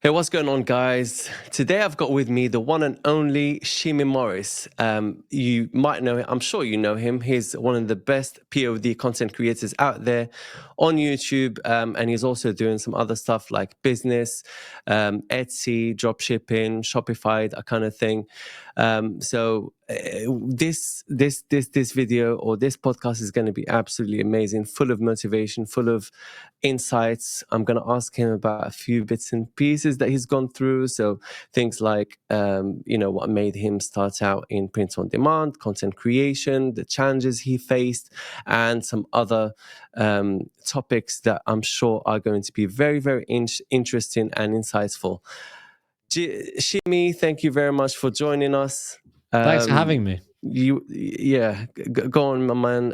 Hey, what's going on, guys? Today I've got with me the one and only Shimi Morris. You might know him, I'm sure you know him. He's one of the best POD content creators out there on YouTube, and he's also doing some other stuff like business, Etsy, dropshipping, Shopify, that kind of thing. This video or this podcast is going to be absolutely amazing, full of motivation, full of insights. I'm going to ask him about a few bits and pieces that he's gone through. So things like, what made him start out in print on demand, content creation, the challenges he faced, and some other topics that I'm sure are going to be very, very interesting and insightful. Shimi, thank you very much for joining us. Thanks for having me. Go on, my man,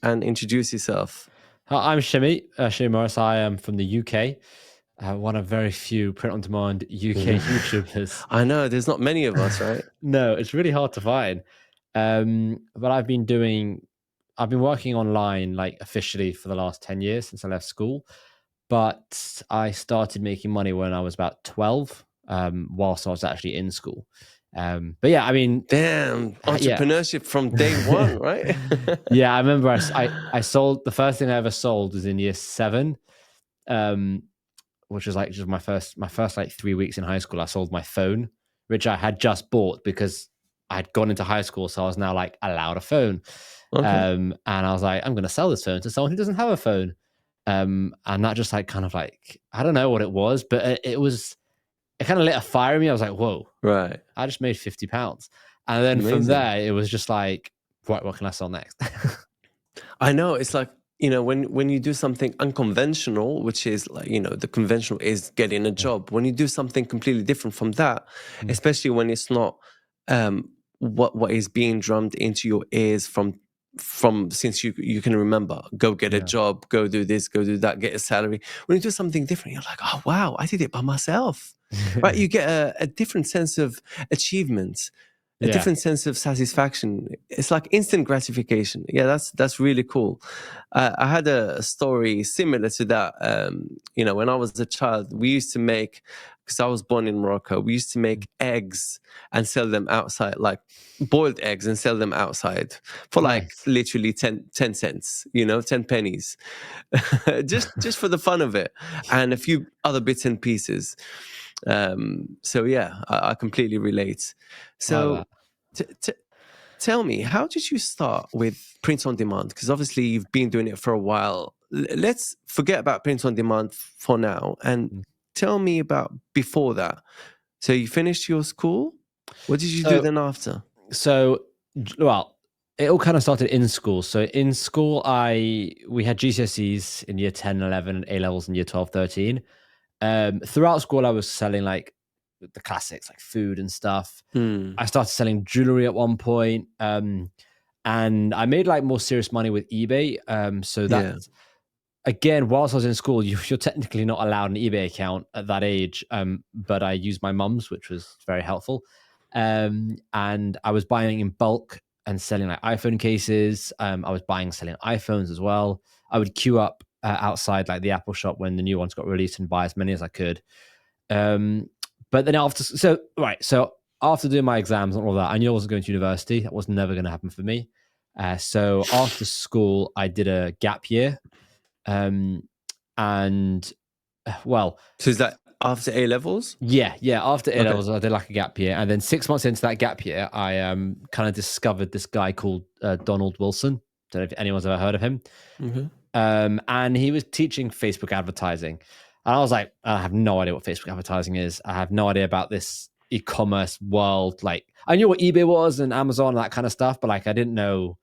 and introduce yourself. I'm Shimmy, Shimmy Morris. I am from the UK, one of very few print-on-demand UK YouTubers. I know, there's not many of us, right? No, it's really hard to find. But I've been working online like officially for the last 10 years since I left school. But I started making money when I was about 12, whilst I was actually in school. But yeah, I mean, damn, entrepreneurship from day one, right? Yeah, I remember I sold the first thing I ever sold was in year 7, which was like just my first like 3 weeks in high school. I sold my phone, which I had just bought because I had gone into high school, so I was now like allowed a phone. Okay. And I was like, I'm going to sell this phone to someone who doesn't have a phone. And that just like kind of like, I don't know what it was, but it kind of lit a fire in me. I was like, whoa, right. I just made £50. And then From there, it was just like, right, what can I sell next? I know, it's like, when you do something unconventional, which is like, the conventional is getting a job. When you do something completely different from that, especially when it's not what is being drummed into your ears from since you can remember, go get a job, go do this, go do that, get a salary. When you do something different, you're like, oh wow, I did it by myself. Right? You get a different sense of achievement, a different sense of satisfaction. It's like instant gratification. Yeah, that's really cool. I had a story similar to that. When I was a child, we used to make, because I was born in Morocco, we used to make eggs and sell them outside, like boiled eggs, and sell them outside for like literally 10 cents, 10 pennies, just for the fun of it, and a few other bits and pieces. So yeah, I completely relate. So tell me, how did you start with print on demand? Because obviously you've been doing it for a while. Let's forget about print on demand for now and tell me about before that. So you finished your school? What did you do then after? So, well, it all kind of started in school. So in school, we had GCSEs in year 10, 11, and A-levels in year 12, 13. Throughout school, I was selling like the classics, like food and stuff. I started selling jewelry at one point, and I made like more serious money with eBay. So that, again, whilst I was in school, you're technically not allowed an eBay account at that age, but I used my mum's, which was very helpful. And I was buying in bulk and selling like iPhone cases. I was buying and selling iPhones as well. I would queue up outside like the Apple shop when the new ones got released and buy as many as I could. But then after doing my exams and all that, I knew I wasn't going to university. That was never going to happen for me. So after school, I did a gap year. So is that after A-levels? Yeah. After A-levels, I did like a gap year. And then 6 months into that gap year, I kind of discovered this guy called Donald Wilson. Don't know if anyone's ever heard of him. And he was teaching Facebook advertising. And I was like, I have no idea what Facebook advertising is. I have no idea about this e-commerce world. Like, I knew what eBay was and Amazon and that kind of stuff, but like, I didn't know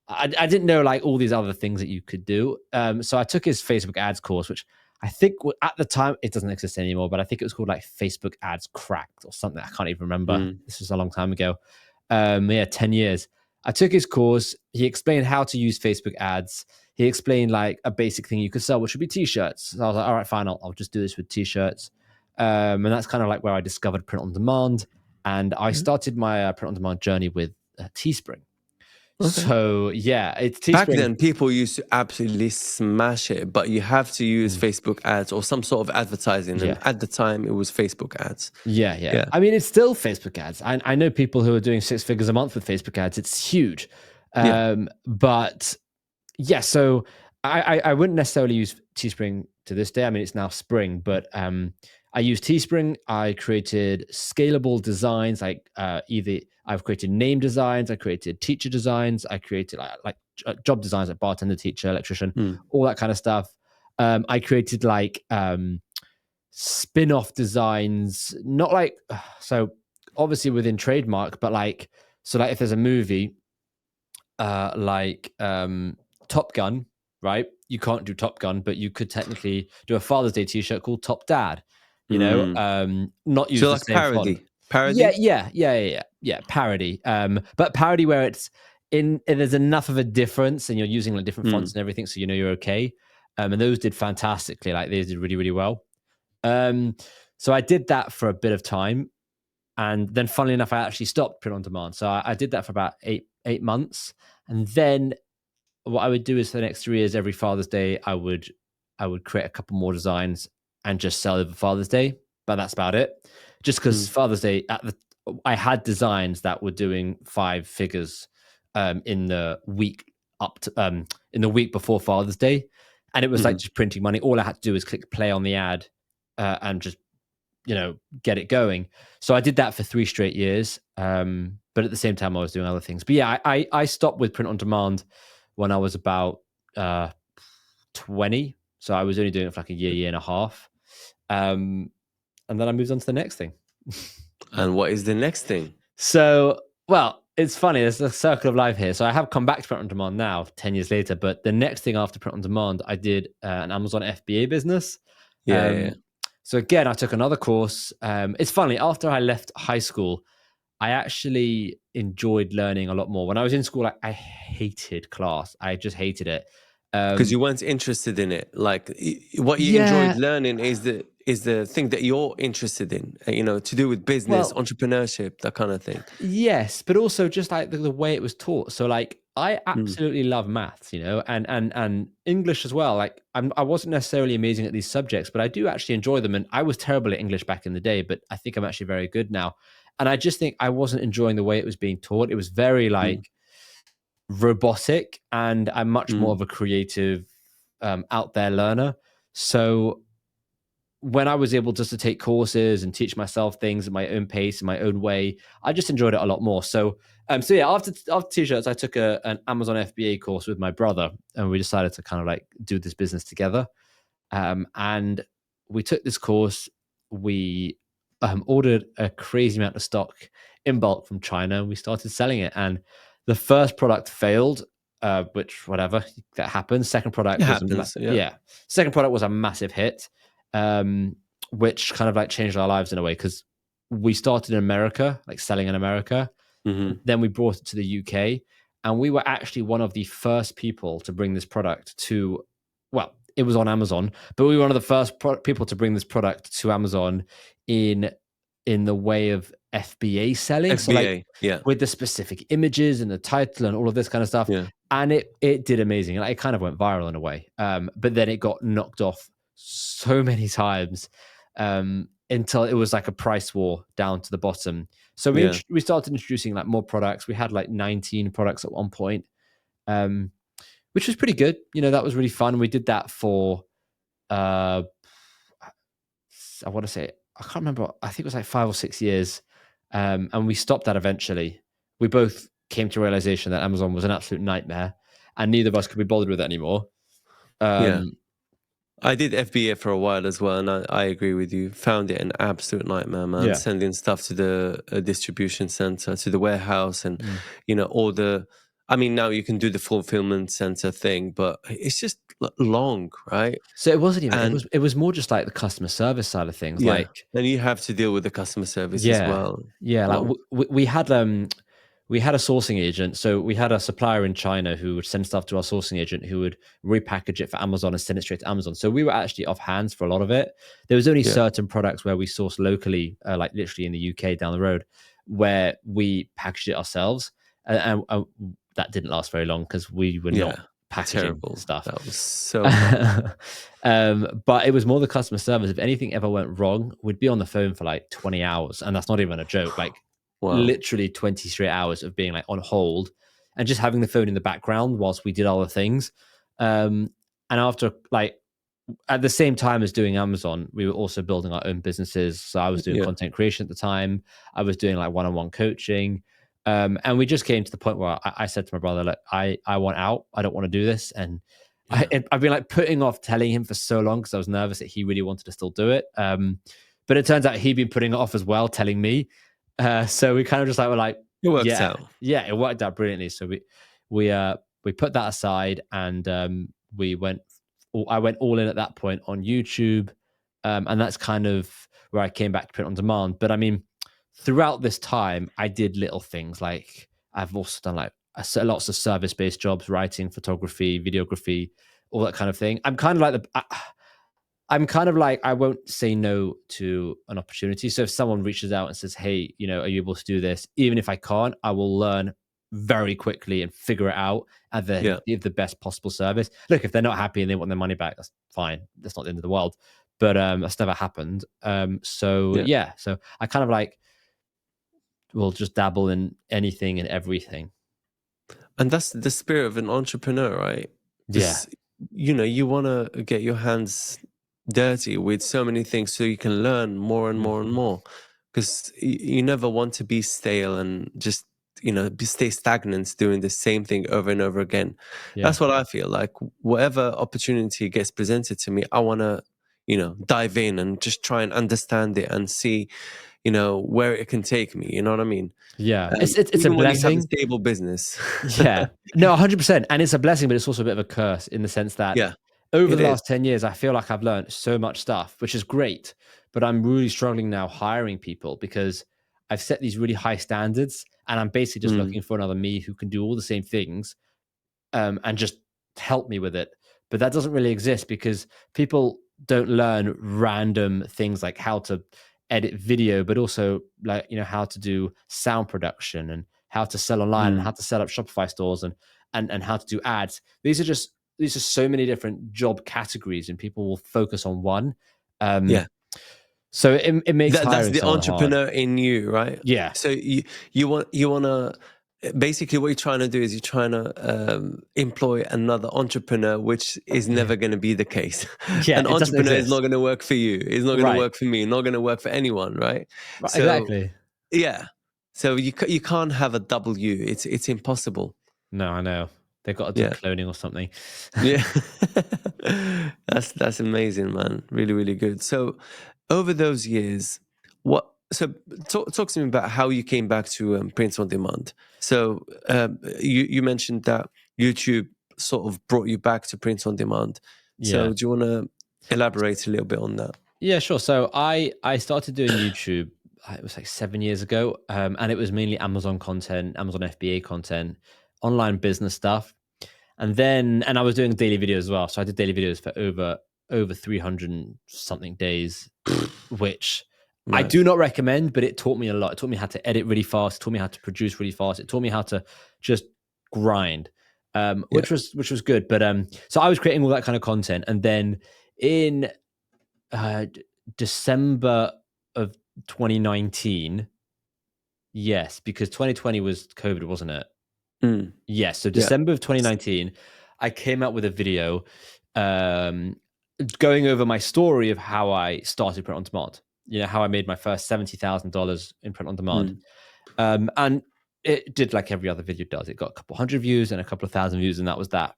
like all these other things that you could do. So I took his Facebook ads course, which I think at the time, it doesn't exist anymore, but I think it was called like Facebook ads cracked or something. I can't even remember. This was a long time ago. 10 years. I took his course. He explained how to use Facebook ads. He explained like a basic thing you could sell, which would be t-shirts. So I was like, all right, fine. I'll just do this with t-shirts. And that's kind of like where I discovered print on demand. And I started my print on demand journey with Teespring. Okay. So yeah, it's Back Teespring. then, people used to absolutely smash it, but you have to use Mm. Facebook ads or some sort of advertising. And Yeah. at the time, it was Facebook ads. Yeah, yeah. Yeah. I mean, it's still Facebook ads. I know people who are doing 6 figures a month with Facebook ads. It's huge. Yeah. But yeah, so I wouldn't necessarily use Teespring to this day. I mean, it's now spring, but I use Teespring. I created scalable designs, like either I've created name designs, I created teacher designs, I created like job designs like bartender, teacher, electrician, Mm. all that kind of stuff. I created like spin-off designs, not like so obviously within trademark, but like so like if there's a movie like Top Gun, right? You can't do Top Gun, but you could technically do a Father's Day t-shirt called Top Dad, Mm. not use So the like same font. parody. Yeah, Parody? yeah, parody. But parody where it's there's enough of a difference and you're using like different fonts Mm. and everything, so you know you're okay. And those did fantastically, like they did really, really well. So I did that for a bit of time, and then funnily enough, I actually stopped print on demand. So I did that for about eight months, and then what I would do is for the next 3 years, every Father's Day, I would create a couple more designs and just sell over Father's Day. But that's about it. Just because Mm. Father's Day I had designs that were doing 5 figures in the week up to in the week before Father's Day, and it was like Mm. just printing money. All I had to do was click play on the ad and just get it going. So I did that for 3 straight years. But at the same time, I was doing other things. But yeah, I stopped with print on demand when I was about 20. So I was only doing it for like a year and a half. And then I moved on to the next thing. And what is the next thing? So, well, it's funny. There's a circle of life here. So I have come back to print on demand now, 10 years later. But the next thing after print on demand, I did an Amazon FBA business. Yeah, yeah, yeah. So again, I took another course. It's funny. After I left high school, I actually enjoyed learning a lot more. When I was in school, I hated class. I just hated it. Because you weren't interested in it. Like what you enjoyed Yeah. learning is the thing that you're interested in. To do with business, Well, entrepreneurship, that kind of thing. yes, but also just like the way it was taught. So like I Mm. absolutely love maths, and English as well. Like I wasn't necessarily amazing at these subjects, but I do actually enjoy them. And I was terrible at English back in the day, but I think I'm actually very good now. And I just think I wasn't enjoying the way it was being taught. It was very Mm. like robotic, and I'm much more Mm. of a creative, out there learner. So when I was able just to take courses and teach myself things at my own pace, in my own way, I just enjoyed it a lot more. So yeah, after t-shirts, I took an Amazon FBA course with my brother, and we decided to kind of like do this business together. And we took this course. We ordered a crazy amount of stock in bulk from China, and we started selling it. And the first product failed, which whatever that happens. Second It product was happens. Yeah. yeah, second product was a massive hit, which kind of like changed our lives in a way because we started in America, like selling in America. Hmm. Then we brought it to the UK, and we were actually one of the first people to bring this product to. Well, it was on Amazon, but we were one of the first people to bring this product to Amazon in the way of FBA selling. So like FBA. Yeah. with the specific images and the title and all of this kind of stuff. Yeah. And it did amazing. Like, it kind of went viral in a way. But then it got knocked off so many times until it was like a price war down to the bottom. So Yeah. we started introducing like more products. We had like 19 products at one point, um, which was pretty good. That was really fun. We did that for uh, I want to say, I can't remember. I think it was like 5 or 6 years, and we stopped that eventually. We both came to realization that Amazon was an absolute nightmare, and neither of us could be bothered with it anymore. Yeah. Um, I did FBA for a while as well, and I agree with you. Found it an absolute nightmare, man. yeah, Sending stuff to the distribution center, to the warehouse, and Mm. all the. I mean, now you can do the fulfillment center thing, but it's just long, right? So it wasn't even. It And was more just like the customer service side of things. yeah, Like, and you have to deal with the customer service as yeah, well. yeah. Like Well, we had a sourcing agent. So we had a supplier in China who would send stuff to our sourcing agent, who would repackage it for Amazon and send it straight to Amazon. So we were actually off hands for a lot of it. There was only yeah, certain products where we sourced locally, like literally in the UK down the road, where we packaged it ourselves. And that didn't last very long because we were not Yeah. packaging Terrible. stuff. That was so bad. But it was more the customer service. If anything ever went wrong, we'd be on the phone for like 20 hours. And that's not even a joke. Like Wow. literally 20 straight hours of being like on hold and just having the phone in the background whilst we did other things. And after like at the same time as doing Amazon, we were also building our own businesses. So I was doing Yeah. content creation at the time. I was doing like one-on-one coaching. And we just came to the point where I said to my brother, look, I want out. I don't want to do this. And Yeah. I've been like putting off telling him for so long because I was nervous that he really wanted to still do it. But it turns out he'd been putting it off as well, telling me. So we kind of just like were like, It works yeah, out. yeah, it worked out brilliantly. So we put that aside and I went all in at that point on YouTube. And that's kind of where I came back to print on demand. But I mean, throughout this time, I did little things like I've also done like lots of service-based jobs, writing, photography, videography, all that kind of thing. I'm kind of like I won't say no to an opportunity. So if someone reaches out and says, "Hey, are you able to do this?" Even if I can't, I will learn very quickly and figure it out and then Yeah. give the best possible service. Look, if they're not happy and they want their money back, that's fine. That's not the end of the world. But that's never happened. So Yeah. yeah, so I kind of like will just dabble in anything and everything. And that's the spirit of an entrepreneur, right? Yeah. Just, you want to get your hands dirty with so many things so you can learn more and more and Mhm. more. Because you never want to be stale and just, stay stagnant doing the same thing over and over again. Yeah. That's what I feel like. Whatever opportunity gets presented to me, I want to, dive in and just try and understand it and see, where it can take me. You know what I mean? Yeah. It's a Even when you have a blessing. stable business. Yeah. No, 100%. And it's a blessing, but it's also a bit of a curse in the sense that Yeah, over it the is. last 10 years, I feel like I've learned so much stuff, which is great. But I'm really struggling now hiring people because I've set these really high standards and I'm basically just Mm, looking for another me who can do all the same things and just help me with it. But that doesn't really exist because people don't learn random things like how to edit video, but also like how to do sound production and how to sell online and how mm, to set up Shopify stores and how to do ads. These are so many different job categories, and people will focus on one. yeah. Um, so it makes That's hiring the someone hard. entrepreneur in you, right? Yeah, So you wanna basically what you're trying to do is you're trying to employ another entrepreneur, which is yeah, never going to be the case. yeah. An It doesn't entrepreneur is not exist. going to work for you. It's not going to Right, work for me. Not going to work for anyone, right? right, So exactly. yeah. So you can't have a double you. It's impossible. No, I know. They've got to do Yeah. cloning or something. Yeah. That's amazing, man. Really, really good. So over those years, talk to me about how you came back to print on demand. So you mentioned that YouTube sort of brought you back to print on demand. Yeah. So do you want to elaborate a little bit on that? Yeah, sure. So I started doing YouTube, it was like 7 years ago. And it was mainly Amazon content, Amazon FBA content, online business stuff. And I was doing daily videos as well. So I did daily videos for over 300 and something days, which I Mad. do not recommend, but it taught me a lot. It taught me how to edit really fast, it taught me how to produce really fast, it taught me how to just grind. Yeah. Which was good. But so I was creating all that kind of content. And then in December of 2019, yes, because 2020 was COVID, wasn't it? Mm, Yes. So yeah. December of 2019, I came out with a video um, going over my story of how I started print on demand. How I made my first $70,000 in print on demand. Mm, And it did like every other video does. It got a couple hundred views and a couple of thousand views, and that was that.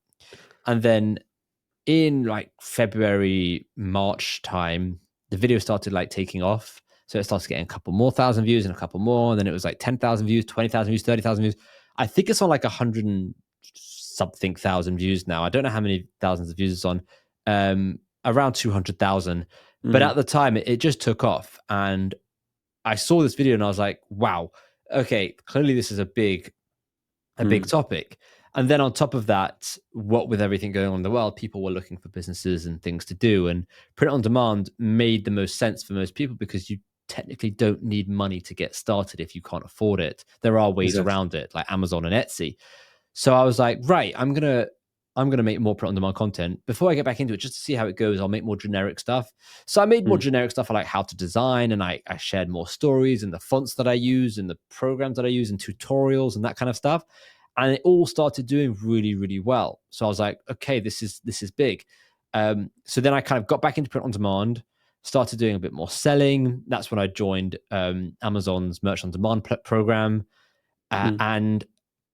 And then in like February, March time, the video started like taking off. So it started getting a couple more thousand views and a couple more. And then it was like 10,000 views, 20,000 views, 30,000 views. I think it's on like 100 and something thousand views now. I don't know how many thousands of views it's on, around 200,000. But mm, at the time, it just took off. And I saw this video and I was like, wow, okay, clearly this is a big mm. topic. And then on top of that, what with everything going on in the world, people were looking for businesses and things to do. And print on demand made the most sense for most people because you technically don't need money to get started if you can't afford it. There are ways Exactly. around it, like Amazon and Etsy. So I was like, right, I'm gonna make more print on demand content. Before I get back into it, just to see how it goes, I'll make more generic stuff. So I made more Mm, generic stuff, like how to design, and I shared more stories and the fonts that I use and the programs that I use and tutorials and that kind of stuff. And it all started doing really, really well. So I was like, okay, this is big. So then I kind of got back into print on demand, started doing a bit more selling. That's when I joined Amazon's merch on demand program, mm, and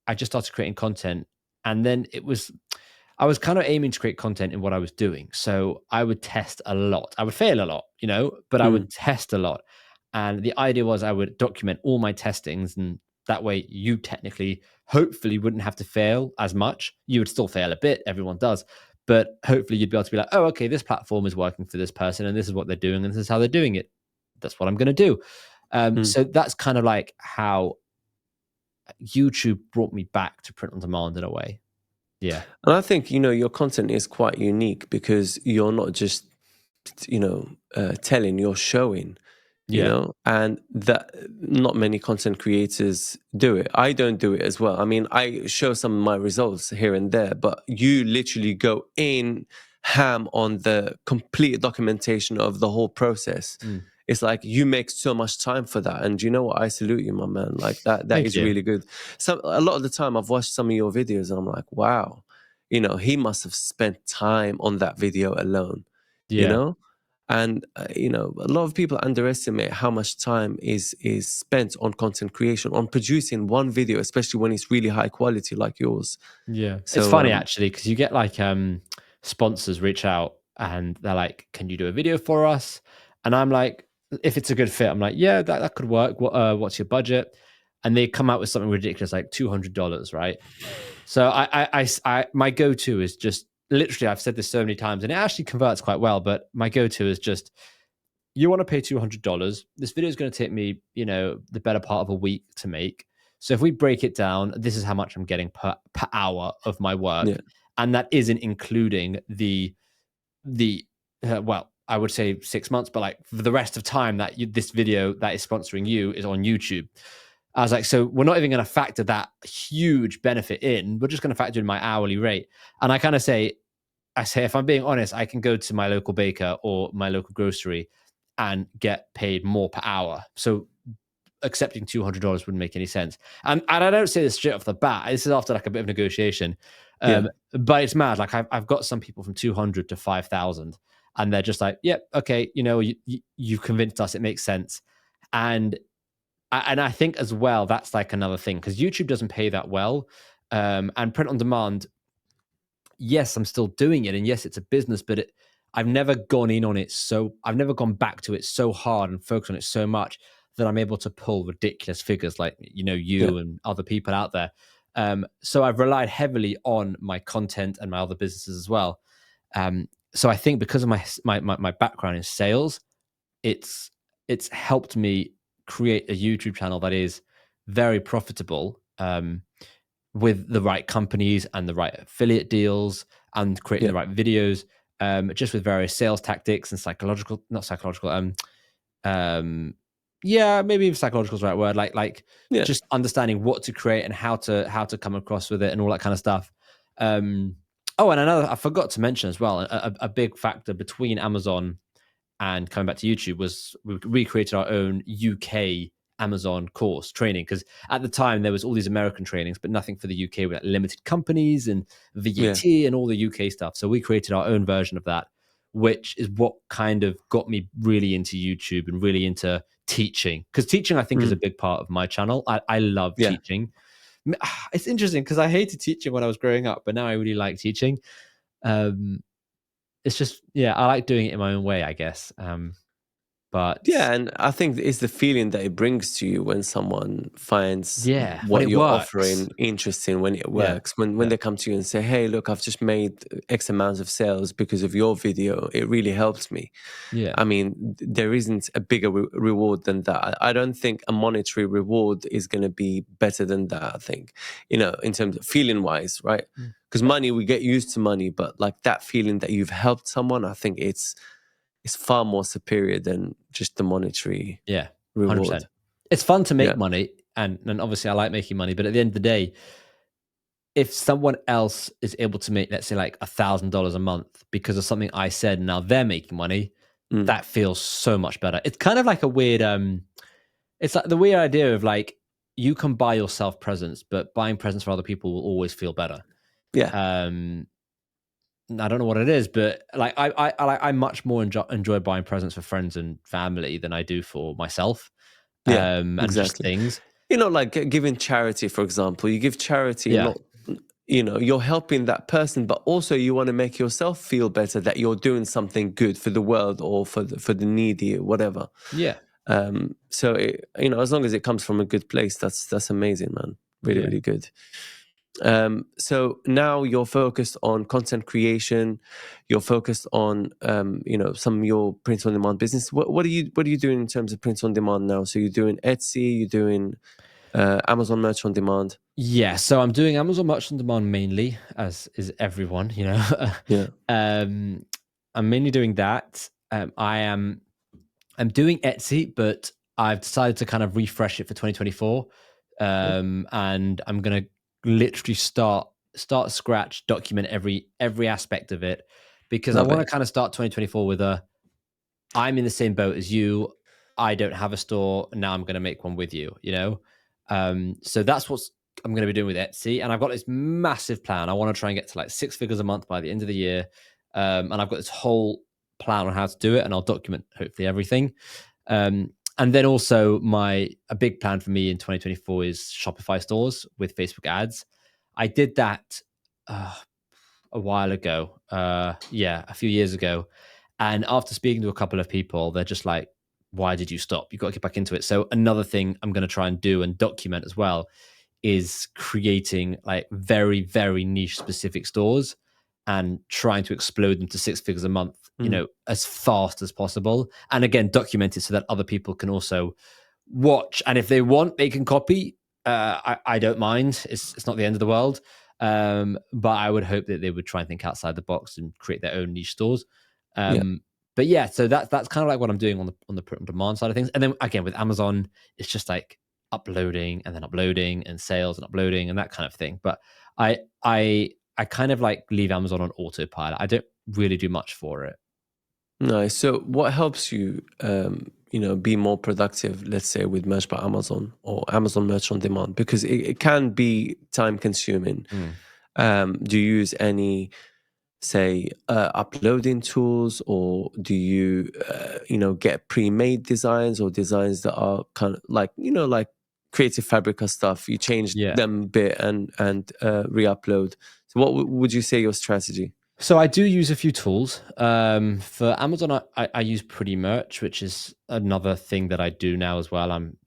I just started creating content. And then I was kind of aiming to create content in what I was doing. So I would test a lot. I would fail a lot, but I mm, would test a lot. And the idea was I would document all my testings, and that way you technically, hopefully, wouldn't have to fail as much. You would still fail a bit, everyone does. But hopefully you'd be able to be like, oh, okay, this platform is working for this person, and this is what they're doing, and this is how they're doing it. That's what I'm going to do. mm. So that's kind of like how YouTube brought me back to print on demand in a way. Yeah. And I think, your content is quite unique because you're not just, telling, you're showing. Yeah. And that not many content creators do it. I don't do it as well. I mean, I show some of my results here and there, but you literally go in ham on the complete documentation of the whole process. Mm. It's like you make so much time for that, and you know what, I salute you, my man. Like that Thank is you. really good. So a lot of the time I've watched some of your videos and I'm like, wow, he must have spent time on that video alone, you Yeah. know and a lot of people underestimate how much time is spent on content creation, on producing one video, especially when it's really high quality like yours. Yeah. It's So funny actually, because you get like sponsors reach out and they're like, "Can you do a video for us?" And I'm like, if it's a good fit, I'm like, "Yeah, that could work. What's your budget?" And they come out with something ridiculous like $200, right? So my go-to is just literally, I've said this so many times, and it actually converts quite well. But my go-to is just, you want to pay $200. This video is going to take me, the better part of a week to make. So if we break it down, this is how much I'm getting per hour of my work, yeah, and that isn't including the well, I would say 6 months, but like for the rest of time that this video that is sponsoring you is on YouTube. I was like, so we're not even going to factor that huge benefit in. We're just going to factor in my hourly rate. And I say, if I'm being honest, I can go to my local baker or my local grocery and get paid more per hour. So accepting $200 wouldn't make any sense. And I don't say this straight off the bat. This is after like a bit of negotiation. yeah. But it's mad. Like I've got some people from 200 to 5,000, and they're just like, yep, okay, you've convinced us. It makes sense. And I think as well, that's like another thing, because YouTube doesn't pay that well. And print on demand, yes, I'm still doing it, and yes, it's a business, but I've never gone in on it, so I've never gone back to it so hard and focused on it so much that I'm able to pull ridiculous figures like Yeah. you and other people out there. So I've relied heavily on my content and my other businesses as well. So I think because of my background in sales, it's helped me create a YouTube channel that is very profitable. With the right companies and the right affiliate deals and creating Yeah. the right videos, just with various sales tactics and not psychological, yeah, maybe even psychological is the right word. Like Yeah. just understanding what to create and how to come across with it and all that kind of stuff. Oh, and another I forgot to mention as well, a big factor between Amazon and coming back to YouTube was we recreated our own UK Amazon course training, because at the time there was all these American trainings, but nothing for the UK with like limited companies and Yeah. VAT and all the UK stuff. So we created our own version of that, which is what kind of got me really into YouTube and really into teaching. Because teaching, I think, is a Mm, big part of my channel. I love yeah. teaching. It's interesting because I hated teaching when I was growing up, but now I really like teaching. Um, it's just, yeah, I like doing it in my own way, I guess. But Yeah, and I think it's the feeling that it brings to you when someone finds yeah, when what it you're works. offering interesting, when it Yeah, works, when yeah, they come to you and say, "Hey, look, I've just made X amount of sales because of your video. It really helps me." yeah, I mean, there isn't a bigger reward than that. I don't think a monetary reward is going to be better than that. I think, in terms of feeling wise, right? mm, Because money, we get used to money, but like that feeling that you've helped someone, I think it's far more superior than just the monetary yeah, reward. 100%. It's fun to make Yeah. money, and obviously I like making money, but at the end of the day, if someone else is able to make, let's say, like $1,000 a month because of something I said, and now they're making money, Mm. that feels so much better. It's kind of like a weird, it's like the weird idea of like you can buy yourself presents, but buying presents for other people will always feel better. Yeah. Um, I don't know what it is, but like I much more enjoy buying presents for friends and family than I do for myself. Yeah. And just Exactly. things. Like giving charity, for example. You give charity, Yeah, not you're helping that person, but also you want to make yourself feel better that you're doing something good for the world or for the needy or whatever. yeah, So as long as it comes from a good place, that's amazing, man. Really, yeah. really good. So now you're focused on content creation. You're focused on some of your print on demand business. What are you doing in terms of print on demand now? So you're doing Etsy, you're doing Amazon Merch on Demand. Yeah, so I'm doing Amazon Merch on Demand mainly, as is everyone, you know. Yeah. um, I'm mainly doing that. I'm doing Etsy, but I've decided to kind of refresh it for 2024, Okay. and I'm gonna literally start scratch, document every aspect of it, because I Love want to it. kind of start 2024 with a I'm in the same boat as you. I don't have a store. Now I'm going to make one with you, you know? So that's what I'm going to be doing with Etsy. And I've got this massive plan. I want to try and get to like 6 figures a month by the end of the year. And I've got this whole plan on how to do it. And I'll document hopefully everything. And then also a big plan for me in 2024 is Shopify stores with Facebook ads. I did that uh, a while ago. Yeah, a few years ago. And after speaking to a couple of people, they're just like, why did you stop? You've got to get back into it. So another thing I'm going to try and do and document as well is creating like very, very niche specific stores and trying to explode them to 6 figures a month, Mm. as fast as possible. And again, document it so that other people can also watch. And if they want, they can copy. I don't mind. It's not the end of the world. But I would hope that they would try and think outside the box and create their own niche stores. Yeah. But yeah, so that's kind of like what I'm doing on the print on demand side of things. And then again with Amazon, it's just like uploading and then uploading and sales and uploading and that kind of thing. But I I I kind of like leave Amazon on autopilot. I don't really do much for it. Nice. So what helps you, be more productive, let's say with Merch by Amazon or Amazon Merch on Demand? Because it can be time consuming. Mm. Do you use any, say, uploading tools, or do you, get pre-made designs or designs that are kind of like, like Creative Fabrica stuff? You change Yeah. them a bit and re-upload. So what would you say your strategy? So I do use a few tools. For Amazon, I use Pretty Merch, which is another thing that I do now as well. I'm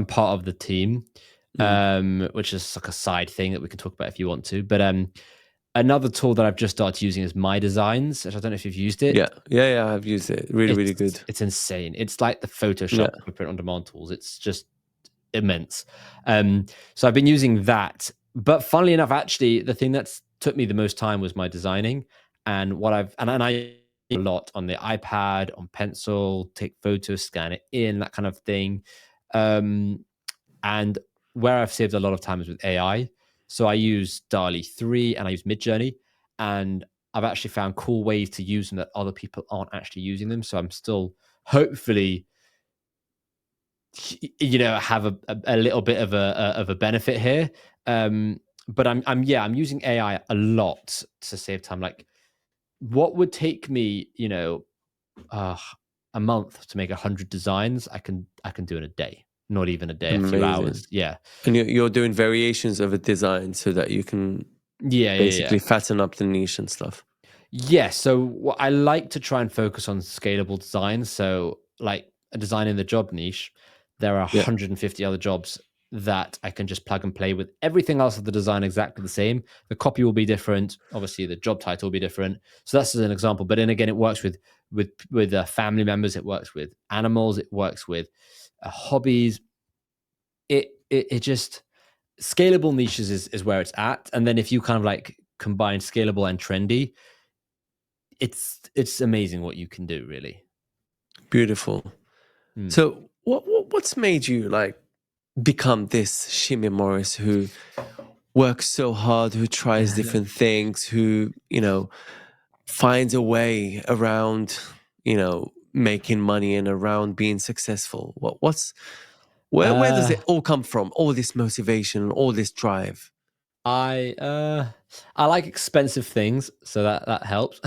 part of the team, Mm. which is like a side thing that we can talk about if you want to. But another tool that I've just started using is My Designs, which I don't know if you've used it. Yeah, yeah, yeah. I've used it. Really, really It's good. it's insane. It's like the Photoshop Yeah, for print on demand tools. It's just immense. So I've been using that. But funnily enough, actually, the thing that's took me the most time was my designing and what and I a lot on the iPad, on pencil, take photos, scan it in, that kind of thing. Um, and where I've saved a lot of time is with AI. So I use DALI 3 and I use Midjourney. And I've actually found cool ways to use them that other people aren't actually using them. So I'm still hopefully have a little bit of a benefit here. But I'm using AI a lot to save time. Like what would take me uh, a month to make 100 designs, I can do in a day, not even a day, a few amazing. hours. Yeah, And you're doing variations of a design so that you can yeah. basically fatten up the niche and stuff. Yeah, so what I like to try and focus on scalable design. So, like a design in the job niche, there are Yeah, 150 other jobs that I can just plug and play with everything else of the design exactly the same. The copy will be different. Obviously, the job title will be different. So that's an example. But then again, it works with family members. It works with animals. It works with hobbies. It just scalable niches is where it's at. And then if you kind of like combine scalable and trendy, it's amazing what you can do, really. beautiful. Mm. So what's made you like? become this Shimmy Morris who works so hard, who tries different things, who, finds a way around, making money and around being successful? Where does Uh, it all come from? All this motivation, all this drive? I like expensive things, so that helps.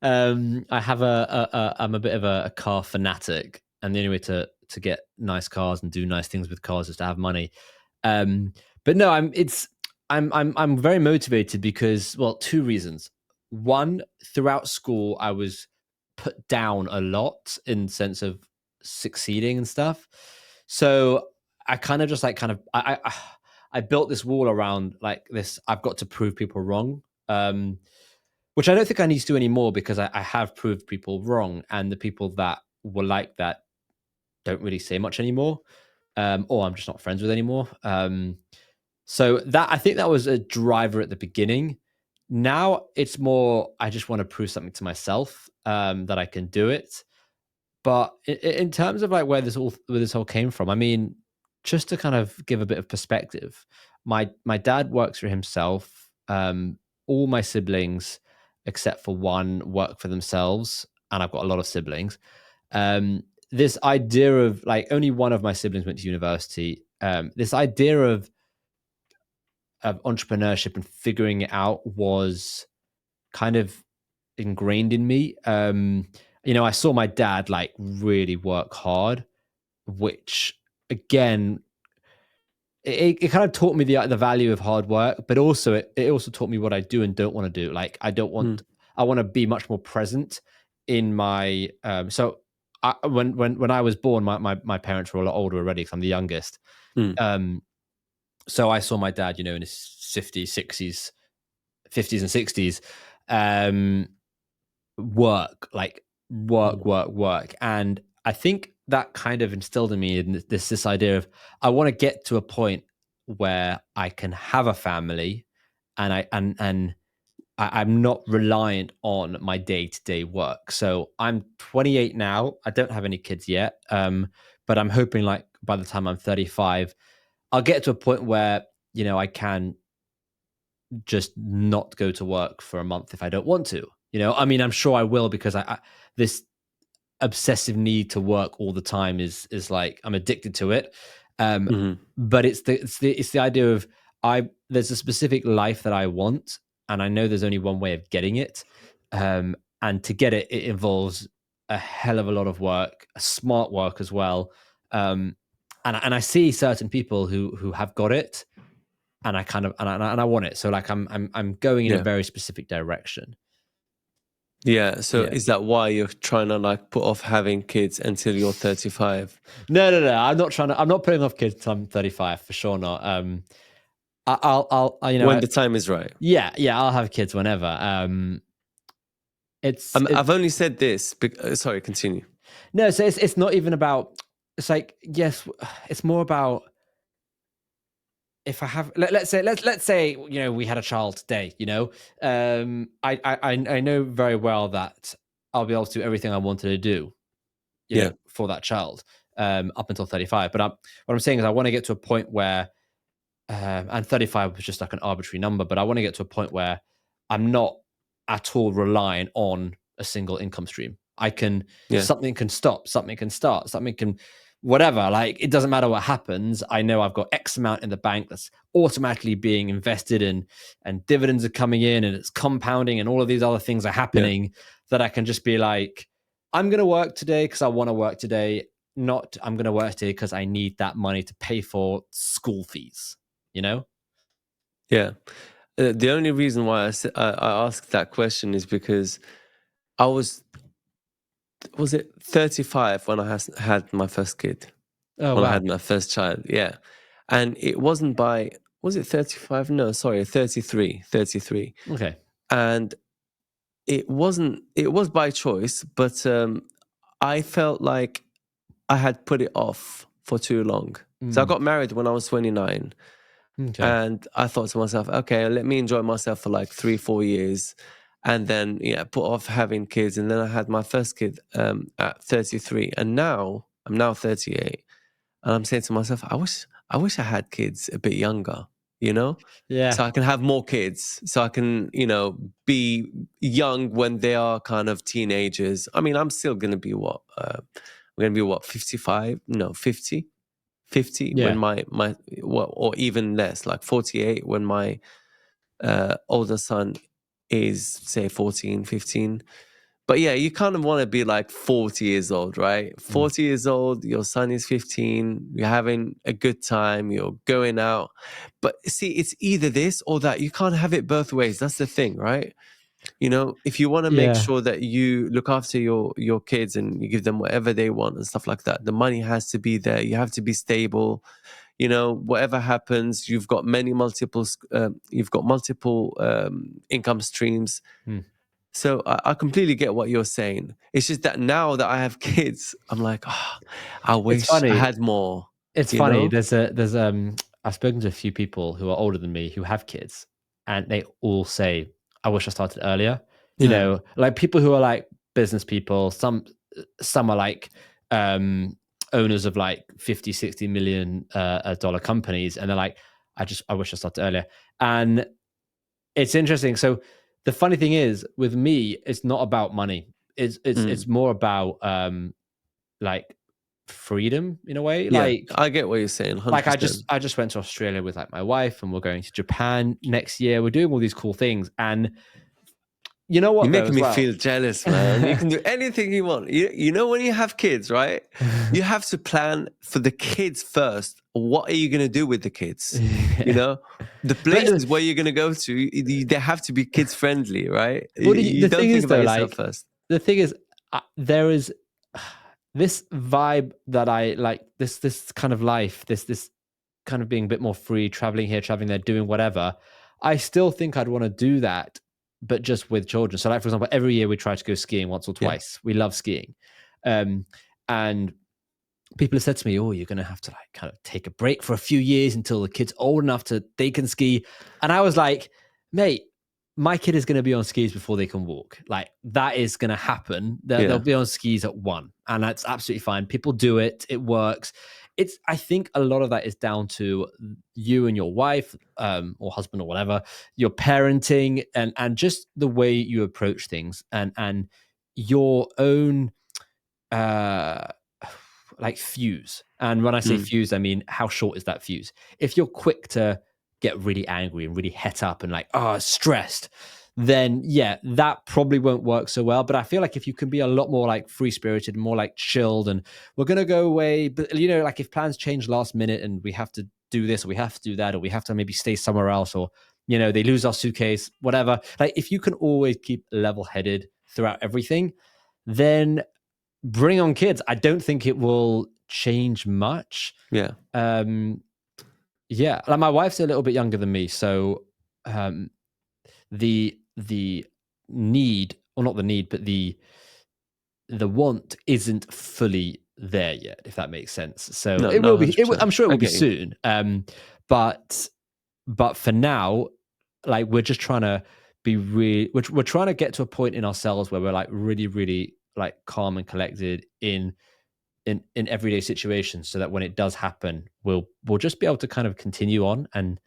I have I'm a bit of a car fanatic, and the only way to get nice cars and do nice things with cars is to have money. Um, but no, I'm very motivated because, well, two reasons. One, throughout school, I was put down a lot in sense of succeeding and stuff. So I kind of just like kind of I built this wall around like this. I've got to prove people wrong, which I don't think I need to do anymore because I have proved people wrong, and the people that were like that don't really say much anymore, or I'm just not friends with anymore. So that I think that was a driver at the beginning. Now it's more I just want to prove something to myself that I can do it. But in terms of like where this all came from, I mean, just to kind of give a bit of perspective, my dad works for himself. All my siblings, except for one, work for themselves, and I've got a lot of siblings. This idea of like only one of my siblings went to university. This idea of entrepreneurship and figuring it out was kind of ingrained in me. I saw my dad like really work hard, which again, it kind of taught me the value of hard work, but also it also taught me what I do and don't want to do. Like Mm, I want to be much more present in my so when I was born, my parents were a lot older already because I'm the youngest. mm, Um, so I saw my dad, in his 50s, 60s, 50s and 60s, um, work, like mm. work. And I think that kind of instilled in me in this idea of I want to get to a point where I can have a family and I'm not reliant on my day-to-day work. So I'm 28 now. I don't have any kids yet. But I'm hoping like by the time I'm 35, I'll get to a point where, I can just not go to work for a month if I don't want to. I mean, I'm sure I will because I this obsessive need to work all the time is like I'm addicted to it. Um, Mhm. but it's the idea of there's a specific life that I want, and I know there's only one way of getting it. And to get it, it involves a hell of a lot of work, smart work as well. Um, and I see certain people who have got it, and I kind of and I want it. So like I'm going in a Yeah. very specific direction. Yeah. So Yeah. is that why you're trying to like put off having kids until you're 35? No. I'm not trying to. I'm not putting off kids till I'm 35 for sure. Not. When the time is right. yeah. I'll have kids whenever. It's I've only said this. Sorry, continue. no. So it's not even about. It's like yes. It's more about if I have let's say we had a child today. I know very well that I'll be able to do everything I wanted to do. Yeah. For that child up until 35. But what I'm saying is I want to get to a point where, and 35 was just like an arbitrary number, but I want to get to a point where I'm not at all relying on a single income stream. Yeah. Something can stop, something can start, something can, whatever. Like it doesn't matter what happens. I know I've got X amount in the bank that's automatically being invested in, and dividends are coming in, and it's compounding, and all of these other things are Yeah. happening that I can just be like, I'm going to work today because I want to work today. Not I'm going to work today because I need that money to pay for school fees. You know? Yeah. The only reason why I asked that question is because I was it 35 when I had my first kid, Oh when I wow. had my first child. Yeah. And it wasn't by, was it 35? No, sorry, 33, 33. Okay. And it was by choice, but I felt like I had put it off for too long. So I Mm, got married when I was 29. okay. And I thought to myself, okay, let me enjoy myself for like 3, 4 years. And then, yeah, put off having kids. And then I had my first kid at 33. And now I'm now 38. and I'm saying to myself, I wish I had kids a bit younger, you know, Yeah. so I can have more kids, so I can, be young when they are kind of teenagers. I mean, I'm still gonna be what, I'm gonna be what, 55? No, 50. 50 when Yeah. my what, or even less, like 48 when my older son is, say, 14, 15. But yeah, you kind of want to be like 40 years old, right? Mm. 40 years old, your son is 15, you're having a good time, you're going out. But see, it's either this or that. You can't have it both ways. That's the thing, right? If you want to make Yeah. sure that you look after your kids and you give them whatever they want and stuff like that, the money has to be there. You have to be stable. Whatever happens, you've got multiple income streams. Mm. So I completely get what you're saying. It's just that now that I have kids, I'm like, I It's wish I funny. had more, It's you funny. know? There's I've spoken to a few people who are older than me who have kids, and they all say, "I wish I started earlier." Yeah, Like people who are like business people. Some are like um, owners of like 50, 60 million dollar companies, and they're like, I wish I started earlier." And it's interesting. So the funny thing is, with me, it's not about money. It's mm, more about like freedom in a way. yeah. I get what you're saying, Like 100%. I just went to Australia with like my wife, and we're going to Japan next year. We're doing all these cool things, and you know You're what though making as me well. feel jealous, man. You can do anything you want. When you have kids, right? You have to plan for the kids first. What are you going to do with the kids? You Yeah. know, the But places where you're going to go to, they have to be kids friendly, right? You, well, you the don't thing think is about though, yourself like first. the thing is, there is this vibe that I like. This kind of life. This kind of being a bit more free, traveling here, traveling there, doing whatever. I still think I'd want to do that, but just with children. So, like for example, every year we try to go skiing once or Yeah, twice. We love skiing, um, and people have said to me, "Oh, you're going to have to like kind of take a break for a few years until the kid's old enough to they can ski." And I was like, "Mate, my kid is going to be on skis before they can walk. Like that is going to happen. They'll yeah, be on skis at 1, and that's absolutely fine. People do it. It works. It's I think a lot of that is down to you and your wife, or husband or whatever, your parenting and just the way you approach things and your own uh like fuse. And when I say mm, fuse, I mean how short is that fuse? If you're quick to get really angry and really het up and like, oh, stressed, then yeah, that probably won't work so well. But I feel like if you can be a lot more like free spirited, more like chilled, and we're gonna go away, but like if plans change last minute and we have to do this or we have to do that or we have to maybe stay somewhere else or they lose our suitcase, whatever. Like if you can always keep level headed throughout everything, then bring on kids. I don't think it will change much. yeah, Um, yeah, like my wife's a little bit younger than me, so the need, or not the need, but the want isn't fully there yet, if that makes sense. So no, it no, will be. I'm 100%. sure it I will be get you. soon. But for now, like we're just trying to be really. We're trying to get to a point in ourselves where we're like really, really like calm and collected in everyday situations, so that when it does happen, we'll just be able to kind of continue on and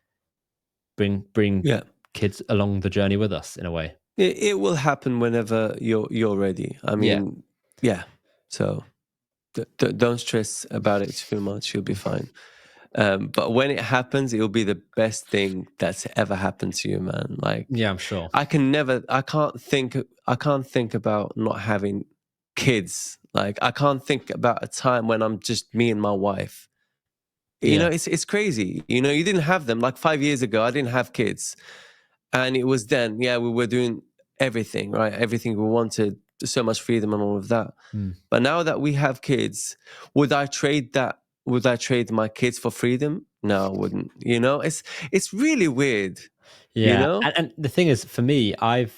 bring Yeah, kids along the journey with us in a way. it will happen whenever you're ready. I Yeah. mean, yeah. So don't stress about it too much. You'll be fine. But when it happens, it'll be the best thing that's ever happened to you, man. Like Yeah, I'm sure. I can't think about not having kids. Like I can't think about a time when I'm just me and my wife. Yeah. It's crazy. You didn't have them like 5 years ago. I didn't have kids, and it was then. Yeah, we were doing everything, right? Everything we wanted, so much freedom and all of that. Mm. But now that we have kids, would I trade that? Would I trade my kids for freedom? No, I wouldn't. It's really weird. You Yeah. know? And the thing is, for me, I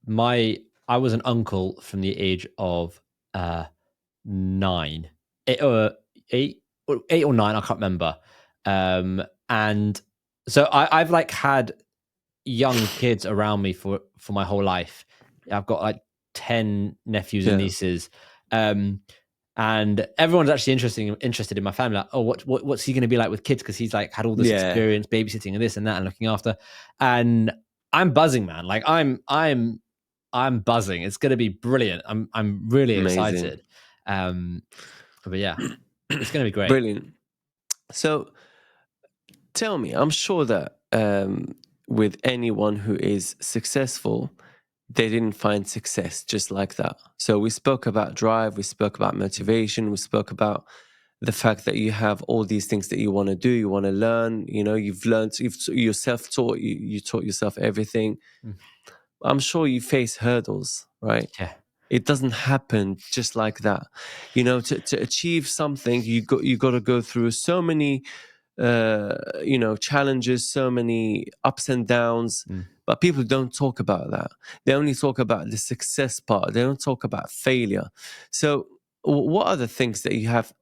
was an uncle from the age of 9, eight, eight or 9, I can't remember. And so I've like had young kids around me for my whole life. I've got like 10 nephews and Yeah. nieces. Um, And everyone's actually interested in my family. Like, oh, what's he going to be like with kids? Because he's like had all this Yeah. experience babysitting and this and that and looking after. And I'm buzzing, man. Like I'm buzzing. It's going to be brilliant. I'm really Amazing. excited. But yeah, it's going to be great. Brilliant. So tell me, I'm sure that with anyone who is successful, they didn't find success just like that. So we spoke about drive, we spoke about motivation, we spoke about the fact that you have all these things that you want to do, you want to learn, you know, you're self-taught, you taught yourself everything. Mm. I'm sure you face hurdles, right? Yeah. It doesn't happen just like that. You know, to achieve something, you got to go through so many you know, challenges, so many ups and downs, Mm. but people don't talk about that. They only talk about the success part. They don't talk about failure. So what are the things that you have?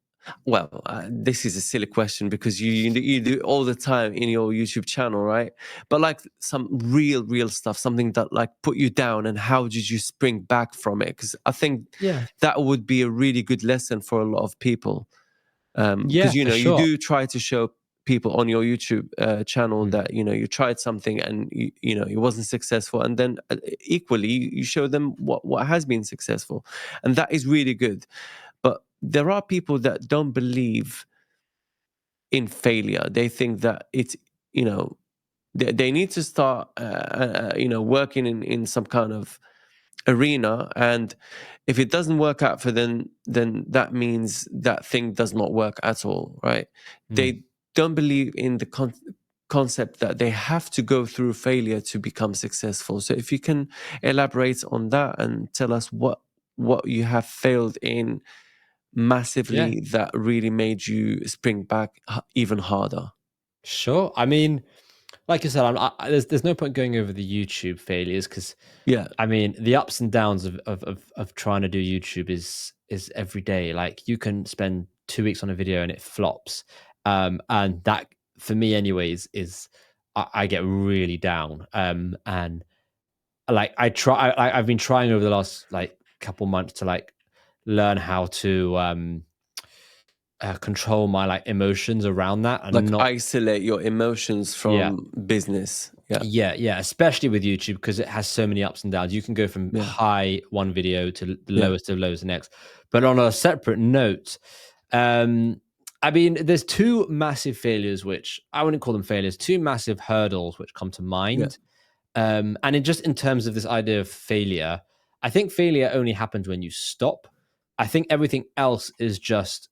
Well, this is a silly question because you do it all the time in your YouTube channel, right? But like some real stuff, something that like put you down, and how did you spring back from it? Because I think Yeah. that would be a really good lesson for a lot of people. Yeah, Because you for know you sure. do try to show people on your YouTube channel Mm. that you know you tried something and you know it wasn't successful, and then equally you show them what has been successful, and that is really good. But there are people that don't believe in failure. They think that it's, you know, they need to start you know, working in some kind of arena, and if it doesn't work out for them, then that means that thing does not work at all, right? Mm. They don't believe in the concept that they have to go through failure to become successful. So if you can elaborate on that and tell us what you have failed in Yeah, massively that really made you spring back even harder. sure. I mean, like I said, there's no point going over the YouTube failures because Yeah, I mean the ups and downs of trying to do YouTube is every day. Like you can spend 2 weeks on a video and it flops, and that for me, anyways, is I get really down. And like I've been trying over the last like couple months to like learn how to control my like emotions around that and like not isolate your emotions yeah. from business. Yeah, Yeah, yeah, especially with YouTube because it has so many ups and downs. You can go from yeah, high one video to the yeah, lowest of lows the next. But on a separate note, um, I mean, there's two massive failures, which I wouldn't call them failures, two massive hurdles which come to yeah. mind. And in terms of this idea of failure, I think failure only happens when you stop. I think everything else is just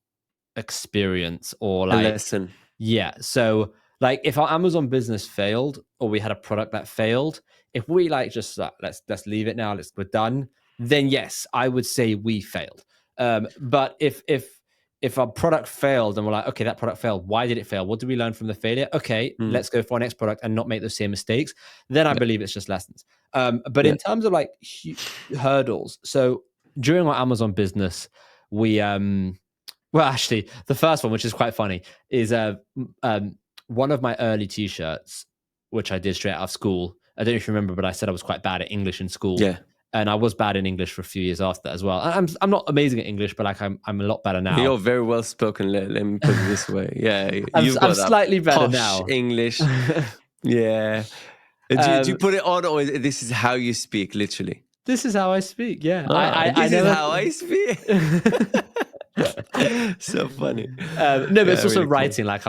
experience or A like lesson. yeah. So, like, if our Amazon business failed, or we had a product that failed, if we like just let's leave it now, we're done. Then yes, I would say we failed. But if our product failed and we're like, okay, that product failed. Why did it fail? What did we learn from the failure? Okay, Mm, let's go for our next product and not make those same mistakes. Then I yeah, believe it's just lessons. But yeah, in terms of like hurdles, so during our Amazon business, we well, actually, the first one, which is quite funny, is one of my early T-shirts, which I did straight out of school. I don't know if you remember, but I said I was quite bad at English in school, yeah. and I was bad in English for a few years after that as well. I'm not amazing at English, but like I'm a lot better now. You're very well spoken. Let me put it this way. Yeah, you've I'm got that slightly better posh now. English. Yeah. Do you um, put it on, or this is how you speak, literally? this is how I speak. Yeah, Ah, I this is never. how I speak. So funny. No, but it's Yeah, also really cool. writing. Like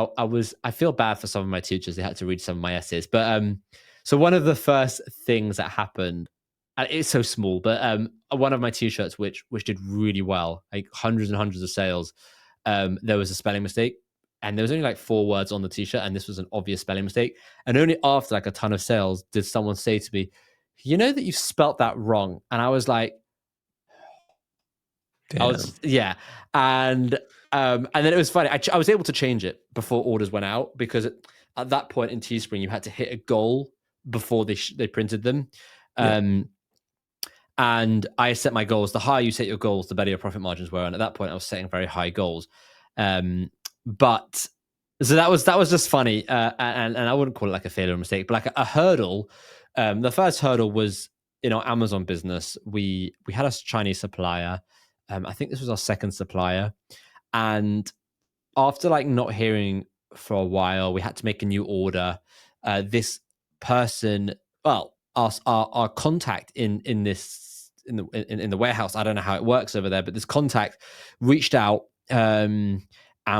I feel bad for some of my teachers. They had to read some of my essays. But so one of the first things that happened, and it's so small, but one of my t-shirts, which did really well, like hundreds and hundreds of sales, there was a spelling mistake. And there was only like 4 words on the t-shirt, and this was an obvious spelling mistake. And only after like a ton of sales did someone say to me, "You know that you spelt that wrong." And I was like, Damn. yeah, and then it was funny. I was able to change it before orders went out because at that point in Teespring, you had to hit a goal before they printed them. Yeah. Um, and I set my goals. The higher you set your goals, the better your profit margins were. And at that point, I was setting very high goals. But so that was just funny, and I wouldn't call it like a failure or mistake, but like a hurdle. The first hurdle was in our Amazon business. We had a Chinese supplier I think this was our second supplier. And after like not hearing for a while, we had to make a new order. This person, well, our contact in this in the warehouse, I don't know how it works over there, but this contact reached out, and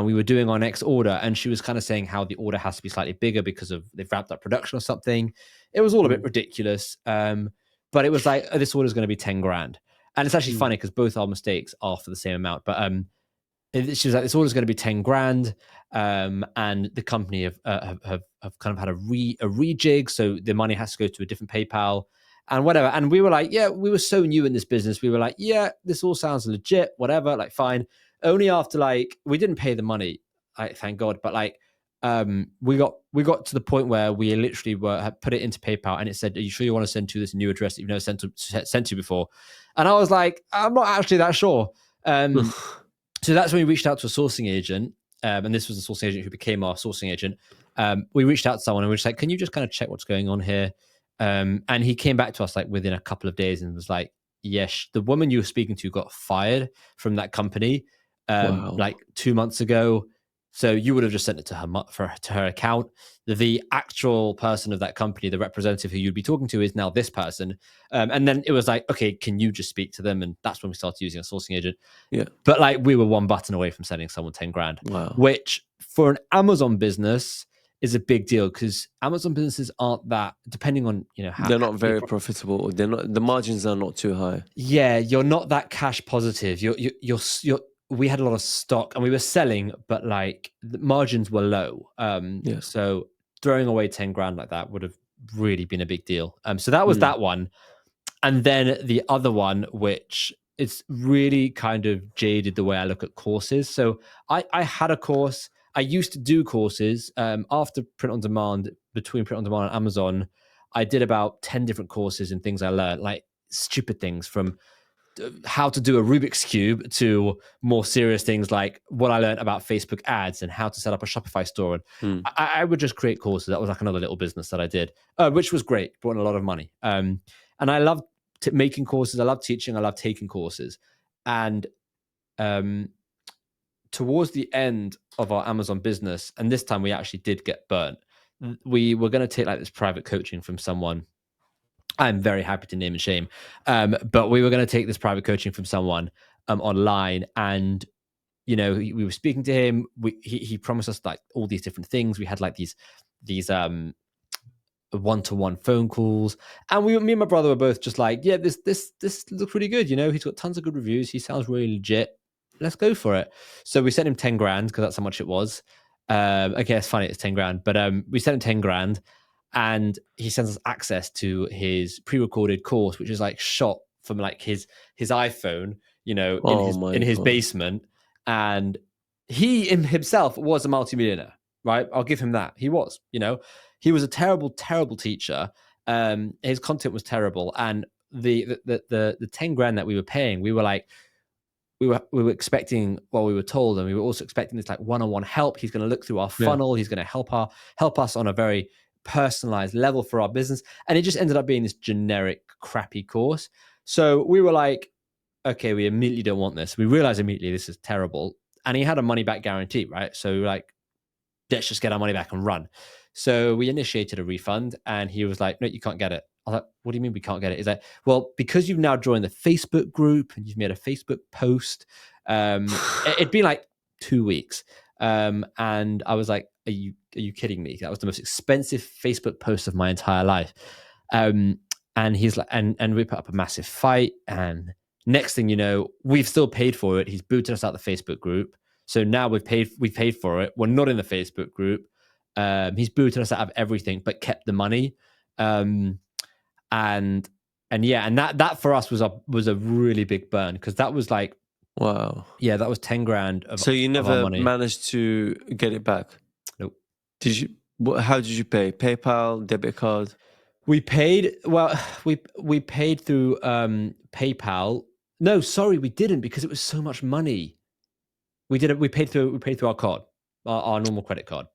we were doing our next order, and she was kind of saying how the order has to be slightly bigger because of they've ramped up production or something. It was all a bit Mm. ridiculous, but it was like, oh, this order is going to be 10 grand, and it's actually Mm. funny because both our mistakes are for the same amount, but she was like, this order is going to be 10 grand, and the company have kind of had a rejig, so the money has to go to a different PayPal and whatever. And we were like, yeah, we were so new in this business, we were like, yeah, this all sounds legit, whatever, like fine. Only after like we didn't pay the money, thank God, but like we got to the point where we literally had put it into PayPal, and it said, are you sure you want to send to this new address that you've never sent to before? And I was like, I'm not actually that sure. So that's when we reached out to a sourcing agent, and this was the sourcing agent who became our sourcing agent. We reached out to someone and we were just like, can you just kind of check what's going on here? And he came back to us like within a couple of days and was like, yes, the woman you were speaking to got fired from that company Wow. like 2 months ago. So you would have just sent it to her account. The actual person of that company, the representative who you'd be talking to, is now this person. And then it was like, okay, can you just speak to them? And that's when we started using a sourcing agent. Yeah. But like we were one button away from sending someone 10 grand, Wow. which for an Amazon business is a big deal because Amazon businesses aren't that, depending on, how They're not very profitable. They're not. The margins are not too high. yeah, you're not that cash positive. We had a lot of stock and we were selling, but like the margins were low. Yeah. So throwing away 10 grand like that would have really been a big deal. So that was that one. And then the other one, which it's really kind of jaded the way I look at courses. So I had a course. I used to do courses after print on demand, between print on demand and Amazon. I did about 10 different courses and things I learned, like stupid things from how to do a Rubik's Cube to more serious things like what I learned about Facebook ads and how to set up a Shopify store. And I would just create courses. That was like another little business that I did, which was great, brought in a lot of money. And I loved making courses. I love teaching. I love taking courses. And towards the end of our Amazon business, and this time we actually did get burnt. We were going to take like this private coaching from someone. I'm very happy to name and shame. But we were going to take this private coaching from someone online, and we were speaking to him. He promised us like all these different things. We had like these one-to-one phone calls, and me and my brother were both just like, yeah, this looks pretty good. He's got tons of good reviews. He sounds really legit. Let's go for it. So we sent him 10 grand because that's how much it was. Okay, it's funny, it's 10 grand, but we sent him 10 grand, and he sends us access to his pre-recorded course, which is like shot from like his iPhone, in his God. basement. And he in himself was a multimillionaire, right? I'll give him that. He was, he was a terrible, terrible teacher. His content was terrible, and the 10 grand that we were paying, we were like, we were expecting what we were told, and we were also expecting this like one-on-one help. He's going to look through our funnel. He's going to help us on a very personalized level for our business. And it just ended up being this generic, crappy course. So we were like, okay, we immediately don't want this. We realized immediately this is terrible. And he had a money back guarantee, right? So we were like, let's just get our money back and run. So we initiated a refund, and he was like, no, you can't get it. I was like, what do you mean we can't get it? He's like, well, because you've now joined the Facebook group and you've made a Facebook post. It'd been like 2 weeks. And I was like, are you kidding me? That was the most expensive Facebook post of my entire life. And he's like, and we put up a massive fight. And next thing you know, we've still paid for it. He's booted us out the Facebook group. So now we've paid for it. We're not in the Facebook group. He's booted us out of everything, but kept the money. And that for us was a really big burn, because that was like, Wow. yeah, that was 10 grand of, So you of our never money. managed to get it back? Nope. Did you? How did you pay? PayPal, debit card? We paid we paid through PayPal. No, sorry, we didn't, because it was so much money. We paid through our card, our normal credit card.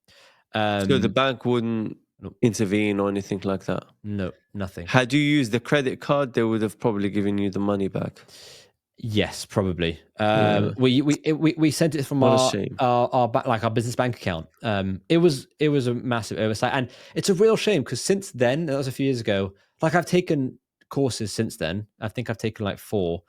So the bank wouldn't intervene or anything like that? No, nothing. Had you used the credit card, they would have probably given you the money back. Yes, probably. Yeah, We sent it from what a our shame. like our business bank account. It was a massive oversight, and it's a real shame because since then, that was a few years ago. Like I've taken courses since then. I think I've taken like 4,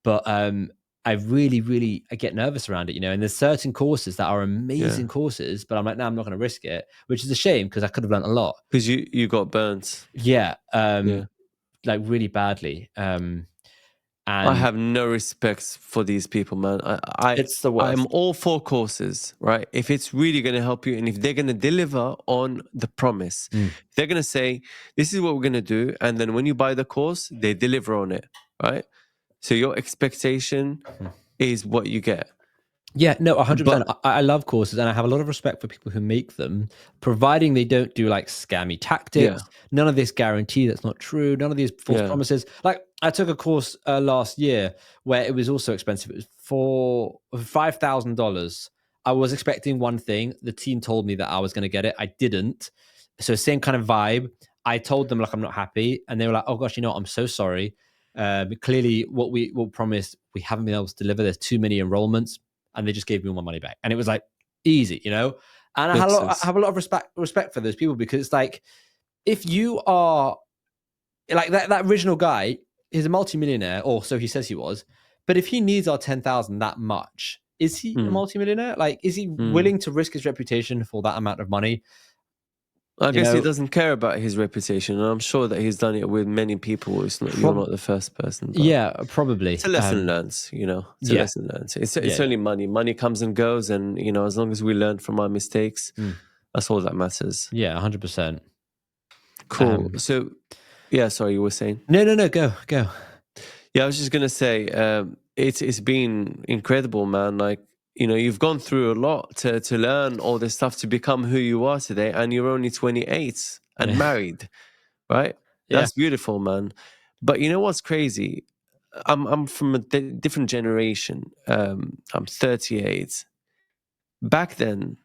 but I really I get nervous around it, you know. And there's certain courses that are Yeah, amazing courses, but I'm like, no, I'm not going to risk it, which is a shame because I could have learned a lot. because you got burnt. Yeah, Yeah. like really badly. I And have no respect for these people, man. it's the I'm worst. all for courses, right? If it's really going to help you and if they're going to deliver on the promise, Mm. they're going to say, this is what we're going to do. And then when you buy the course, they deliver on it, right? So your expectation is what you get. Yeah, no, 100%. But I love courses and I have a lot of respect for people who make them, providing they don't do like scammy yeah, tactics. None of this guarantee that's not true. None of these false yeah, promises. Like I took a course last year where it was also expensive. It was for $5,000. I was expecting one thing. The team told me that I was going to get it. I didn't. So same kind of vibe. I told them like I'm not happy, and they were like, "Oh gosh, you know, what? I'm so sorry. But clearly, what we promised, we haven't been able to deliver. There's too many enrollments." And they just gave me all my money back. And it was like easy, you know? And makes I sense. have a lot of respect for those people because it's like, if you are like that original guy, he's a multimillionaire, or so he says he was. But if he needs our 10,000 that much, is he a Mm, multimillionaire? Like, is he mm. willing to risk his reputation for that amount of money? I You guess he know, doesn't care about his reputation. And I'm sure that he's done it with many people. It's not, you're prob- not the first person, but yeah, it's probably. a lesson learned, you know. It's a Yeah, lesson learned. It's yeah, only money. Money comes and goes, and you know, as long as we learn from our mistakes, mm, that's all that matters. yeah, 100%. Cool. So, yeah, sorry, you were saying. No, go. Yeah, I was just gonna say, it's been incredible, man. Like, you know, you've gone through a lot to learn all this stuff to become who you are today, and you're only 28 and Yeah, married, right? yeah, That's beautiful, man. But you know what's crazy? I'm from a different generation. I'm 38. Back then,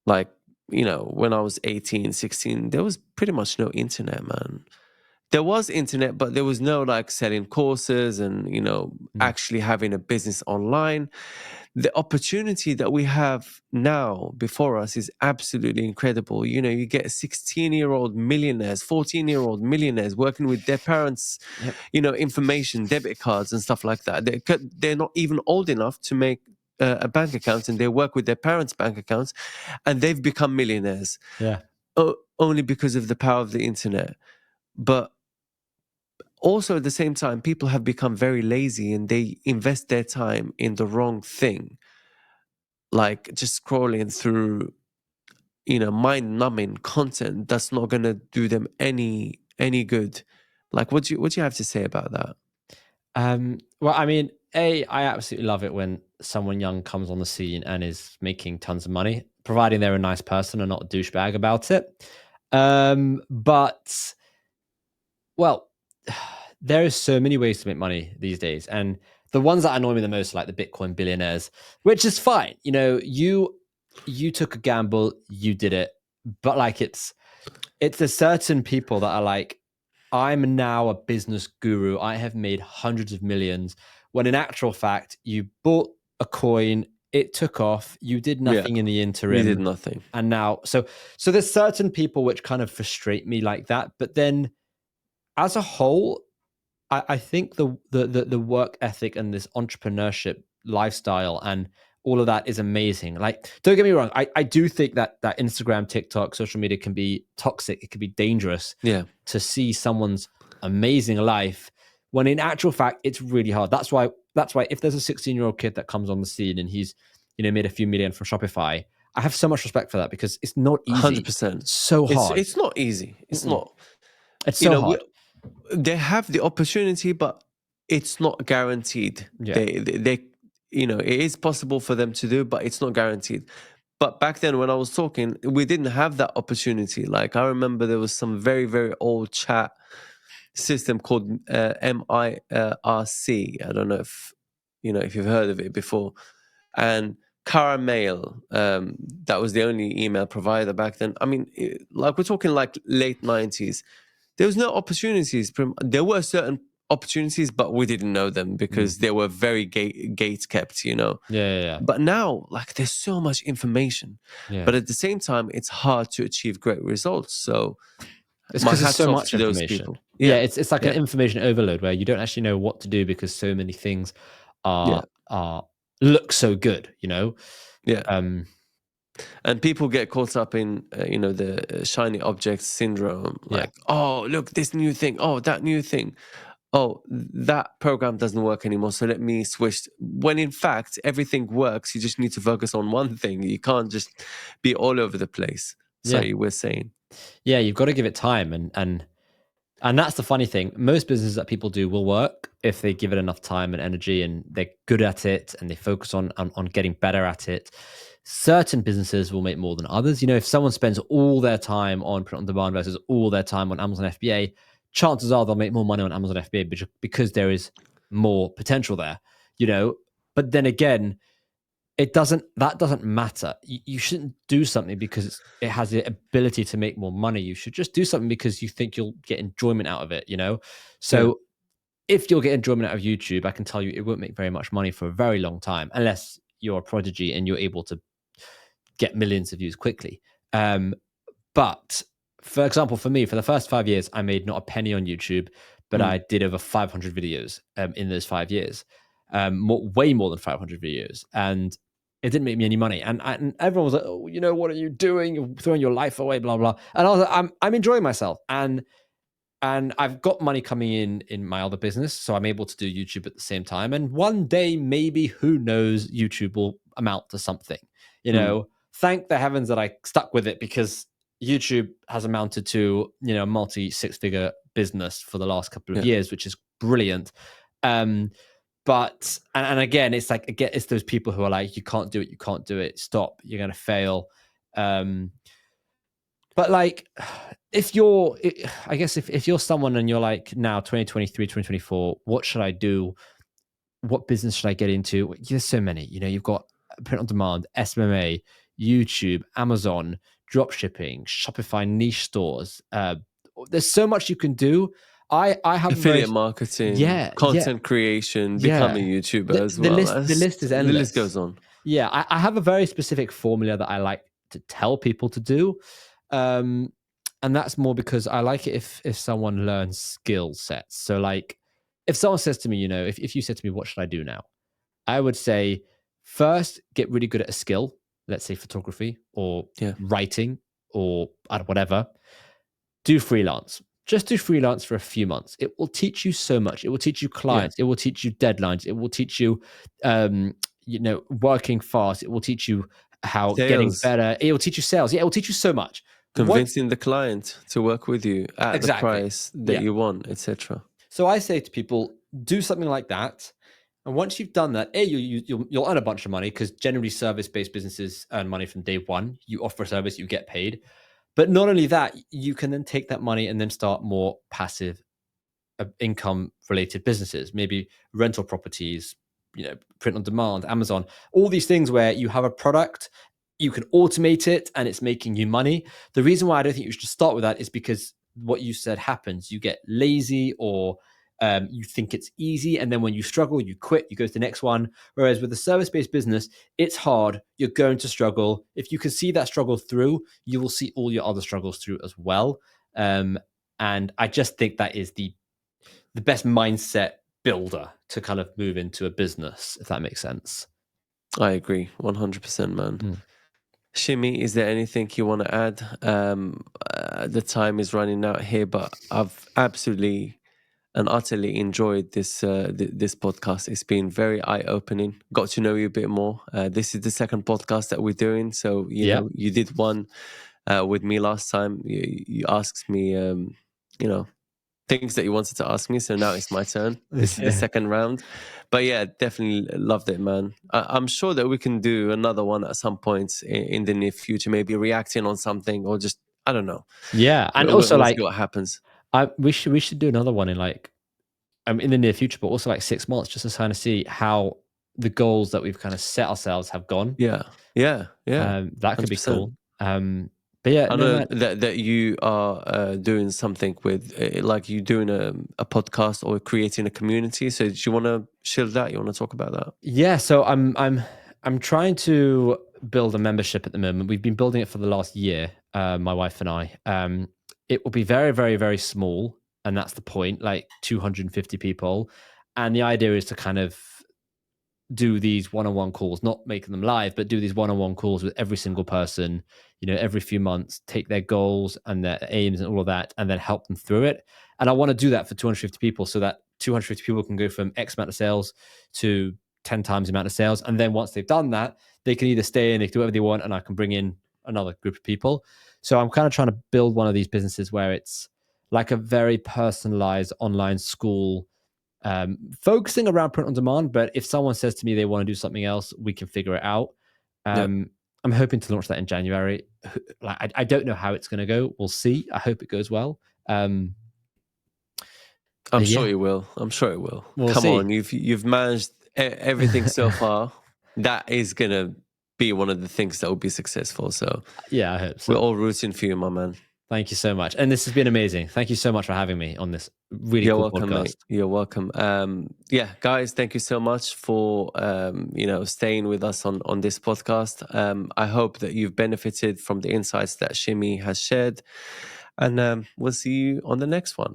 like, you know, when I was 18, 16, there was pretty much no internet, man. There was internet, but there was no like selling courses and, you know, mm, actually having a business online. The opportunity that we have now before us is absolutely incredible. You know, you get 16-year-old millionaires, 14-year-old millionaires working with their parents, yep, you know, information, debit cards and stuff like that. They're not even old enough to make a bank account, and they work with their parents' bank accounts, and they've become millionaires yeah. only because of the power of the internet. But also at the same time, people have become very lazy and they invest their time in the wrong thing, like just scrolling through, you know, mind-numbing content that's not going to do them any good. Like, what do you have to say about that? Well, I mean, I absolutely love it when someone young comes on the scene and is making tons of money, providing they're a nice person and not a douchebag about it. But well, there is so many ways to make money these days, and the ones that annoy me the most are like the Bitcoin billionaires, which is fine. You know, you took a gamble, you did it, but like it's the certain people that are like, I'm now a business guru. I have made hundreds of millions. When in actual fact, you bought a coin, it took off, you did Yeah, nothing in the we did interim. nothing. And now, so there's certain people which kind of frustrate me like that. But then as a whole, I think the work ethic and this entrepreneurship lifestyle and all of that is amazing. Like, don't get me wrong, I do think that Instagram, TikTok, social media can be toxic. It can be dangerous Yeah, to see someone's amazing life when in actual fact it's really hard. That's why if there's a 16-year-old kid that comes on the scene and he's, you know, made a few million from Shopify, I have so much respect for that because it's not easy. 100%. It's so hard. It's not easy. It's Mm-mm. not. It's You so know, hard. they have the opportunity, but it's not guaranteed. Yeah. They you know, it is possible for them to do, but it's not guaranteed. But back then, when I was talking, we didn't have that opportunity. Like, I remember there was some very, very old chat system called MIRC. I don't know if, you know, if you've heard of it before. And Caramel, that was the only email provider back then. I mean, like, we're talking like late 90s. There was no opportunities. There were certain opportunities, but we didn't know them because they were very gate kept, you know. Yeah. But now, like, there's so much information, but at the same time, it's hard to achieve great results. So It's my because there's hats so off much to those information. people. Yeah, Yeah, it's like an yeah, information overload where you don't actually know what to do because so many things yeah, are look so good, you know? yeah. Um, And people get caught up in, the shiny object syndrome. yeah. Like, oh, look, this new thing. Oh, that new thing. Oh, that program doesn't work anymore, so let me switch. When in fact, everything works. You just need to focus on one thing. You can't just be all over the place. Yeah. Sorry, you were saying. Yeah, you've got to give it time and that's the funny thing. Most businesses that people do will work if they give it enough time and energy and they're good at it and they focus on getting better at it. Certain businesses will make more than others. You know, if someone spends all their time on print on demand versus all their time on Amazon FBA, chances are they'll make more money on Amazon FBA because there is more potential there, you know. But then again, that doesn't matter. You shouldn't do something because it has the ability to make more money. You should just do something because you think you'll get enjoyment out of it, you know? Yeah, So if you'll get enjoyment out of YouTube, I can tell you it won't make very much money for a very long time unless you're a prodigy and you're able to get millions of views quickly. But for example, for me, for the first 5 years, I made not a penny on YouTube, but I did over 500 videos in those 5 years, way more than 500 videos. And it didn't make me any money. And everyone was like, oh, you know, what are you doing? You're throwing your life away, blah, blah. And I was like, I'm enjoying myself. And I've got money coming in my other business. So I'm able to do YouTube at the same time. And one day, maybe, who knows, YouTube will amount to something. You know, thank the heavens that I stuck with it because YouTube has amounted to, you know, multi six-figure business for the last couple of yeah. years, which is brilliant. But and again, it's like again, it's those people who are like, you can't do it, stop, you're gonna fail. But like, I guess if you're someone and you're like now 2023, 2024, what should I do? What business should I get into? There's so many, you know, you've got print on demand, SMMA, YouTube, Amazon, drop shipping, Shopify niche stores. There's so much you can do. I have a very, Affiliate marketing, yeah, yeah, content creation, become yeah. a YouTuber The, as the well. list, the list is The list endless. goes on. Yeah, I have a very specific formula that I like to tell people to do. And that's more because I like it if someone learns skill sets. So like if someone says to me, you know, if you said to me, what should I do now? I would say first get really good at a skill, let's say photography or Yeah, writing or whatever. Do freelance. Just do freelance for a few months. It will teach you so much. It will teach you yeah. clients. It will teach you deadlines. It will teach you, you know, working fast. It will teach you how getting Sales, better. It will teach you sales. Yeah, it will teach you so much. Once convincing the client to work with you at the exactly, price that yeah. you want, etc. So I say to people, do something like that. And once you've done that, you'll earn a bunch of money because generally service-based businesses earn money from day one. You offer a service, you get paid. But not only that, you can then take that money and then start more passive income related businesses, maybe rental properties, you know, print on demand, Amazon, all these things where you have a product, you can automate it and it's making you money. The reason why I don't think you should start with that is because what you said happens. You get lazy or you think it's easy. And then when you struggle, you quit, you go to the next one. Whereas with a service based business, it's hard. You're going to struggle. If you can see that struggle through, you will see all your other struggles through as well. And I just think that is the best mindset builder to kind of move into a business, if that makes sense. I agree, 100%, man. Shimmy, is there anything you want to add? The time is running out here, but I've absolutely and utterly enjoyed this podcast. It's been very eye opening. Got to know you a bit more. This is the second podcast that we're doing, so you Yeah. know you did one with me last time. You asked me, things that you wanted to ask me. So now it's my turn. This is the second round. But yeah, definitely loved it, man. I'm sure that we can do another one at some point in the near future, maybe reacting on something or just, I don't know. Yeah. And We'll, also we'll see like what happens. we should do another one in like in the near future, but also like 6 months just to kind of see how the goals that we've kind of set ourselves have gone. Yeah. Yeah. Yeah. That could be 100%. cool. But yeah, I no, know man. that you are doing something with, like you doing a podcast or creating a community. So do you want to share that? You want to talk about that? Yeah, so I'm trying to build a membership at the moment. We've been building it for the last year, my wife and I. It will be very, very, very small, and that's the point, like 250 people. And the idea is to kind of do these one-on-one calls, not making them live, but do these one-on-one calls with every single person, every few months, take their goals and their aims and all of that, and then help them through it. And I want to do that for 250 people so that 250 people can go from X amount of sales to 10 times the amount of sales. And then once they've done that, they can either stay in, they can do whatever they want, and I can bring in another group of people. So I'm kind of trying to build one of these businesses where it's like a very personalized online school, focusing around print on demand. But if someone says to me they want to do something else, we can figure it out. Yeah. I'm hoping to launch that in January. Like, I don't know how it's going to go. We'll see. I hope it goes well. I'm sure Yeah, it will. I'm sure it will. we'll Come see. on, you've managed everything so far. That is gonna be one of the things that will be successful. So Yeah, I hope we're so. all rooting for you, my man. Thank you so much. And this has been amazing. Thank you so much for having me on this really You're cool welcome, podcast. mate. You're welcome. Yeah, guys, thank you so much for staying with us on this podcast. I hope that you've benefited from the insights that Shimmy has shared, and we'll see you on the next one.